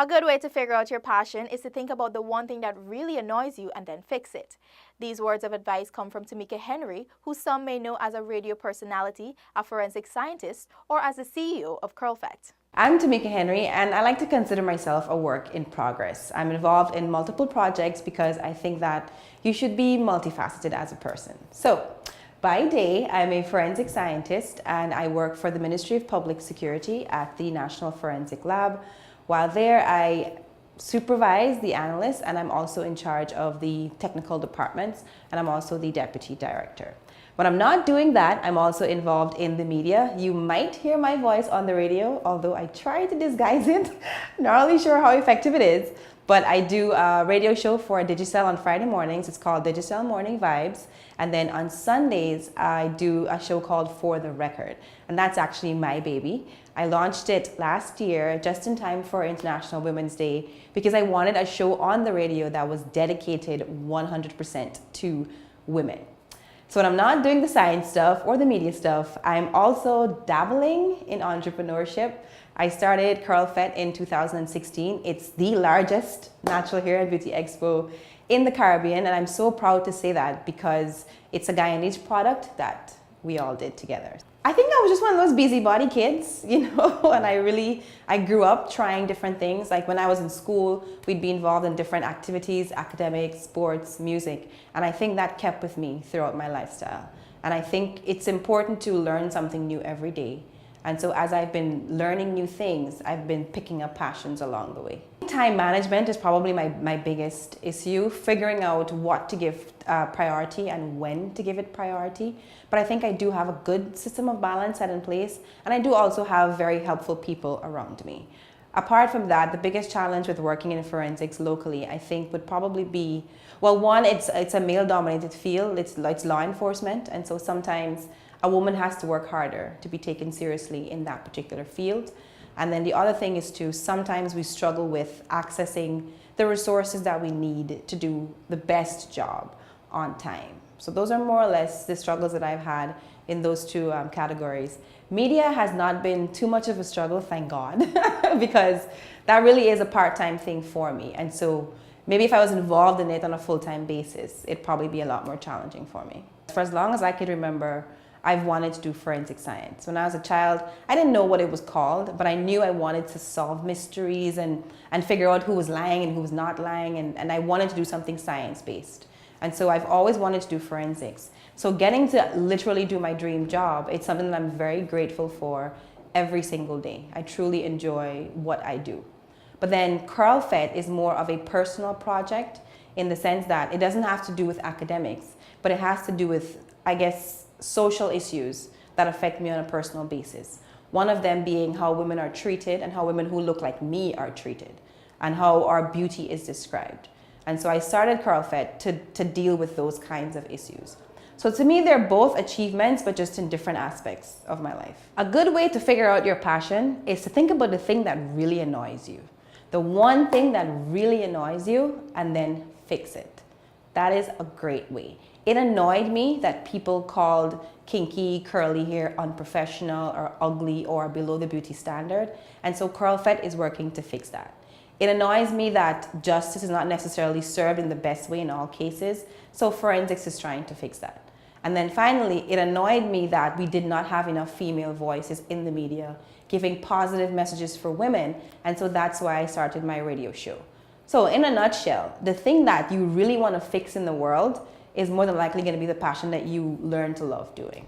A good way to figure out your passion is to think about the one thing that really annoys you and then fix it. These words of advice come from Tamika Henry, who some may know as a radio personality, a forensic scientist, or as the CEO of CurlFet. I'm Tamika Henry, and I like to consider myself a work in progress. I'm involved in multiple projects because I think that you should be multifaceted as a person. So, by day, I'm a forensic scientist and I work for the Ministry of Public Security at the National Forensic Lab. While there, I supervise the analysts and I'm also in charge of the technical departments, and I'm also the deputy director. When I'm not doing that, I'm also involved in the media. You might hear my voice on the radio, although I try to disguise it. Not really sure how effective it is, but I do a radio show for Digicel on Friday mornings. It's called Digicel Morning Vibes. And then on Sundays, I do a show called For the Record. And that's actually my baby. I launched it last year, just in time for International Women's Day, because I wanted a show on the radio that was dedicated 100% to women. So when I'm not doing the science stuff or the media stuff, I'm also dabbling in entrepreneurship. I started CurlFet in 2016. It's the largest natural hair and beauty expo in the Caribbean, and I'm so proud to say that because it's a Guyanese product that we all did together. I think I was just one of those busybody kids, you know, and I grew up trying different things. Like when I was in school, we'd be involved in different activities, academics, sports, music, and I think that kept with me throughout my lifestyle. And I think it's important to learn something new every day. And so as I've been learning new things, I've been picking up passions along the way. Time management is probably my biggest issue, figuring out what to give priority and when to give it priority. But I think I do have a good system of balance set in place, and I do also have very helpful people around me. Apart from that, the biggest challenge with working in forensics locally, I think, would probably be, well, one, it's a male-dominated field, it's law enforcement, and so sometimes a woman has to work harder to be taken seriously in that particular field. And then the other thing is sometimes we struggle with accessing the resources that we need to do the best job on time. So those are more or less the struggles that I've had in those two categories. Media has not been too much of a struggle, thank God, because that really is a part-time thing for me. And so maybe if I was involved in it on a full-time basis, it'd probably be a lot more challenging for me. For as long as I could remember, I've wanted to do forensic science. When I was a child, I didn't know what it was called, but I knew I wanted to solve mysteries and figure out who was lying and who was not lying, and I wanted to do something science-based. And so I've always wanted to do forensics. So getting to literally do my dream job, it's something that I'm very grateful for every single day. I truly enjoy what I do. But then CurlFet is more of a personal project in the sense that it doesn't have to do with academics, but it has to do with, I guess, social issues that affect me on a personal basis. One of them being how women are treated and how women who look like me are treated and how our beauty is described. And so I started CurlFet to deal with those kinds of issues. So to me, they're both achievements, but just in different aspects of my life. A good way to figure out your passion is to think about the thing that really annoys you. The one thing that really annoys you, and then fix it. That is a great way. It annoyed me that people called kinky, curly hair unprofessional or ugly or below the beauty standard. And so CurlFet is working to fix that. It annoys me that justice is not necessarily served in the best way in all cases. So forensics is trying to fix that. And then finally, it annoyed me that we did not have enough female voices in the media giving positive messages for women. And so that's why I started my radio show. So in a nutshell, the thing that you really want to fix in the world is more than likely going to be the passion that you learn to love doing.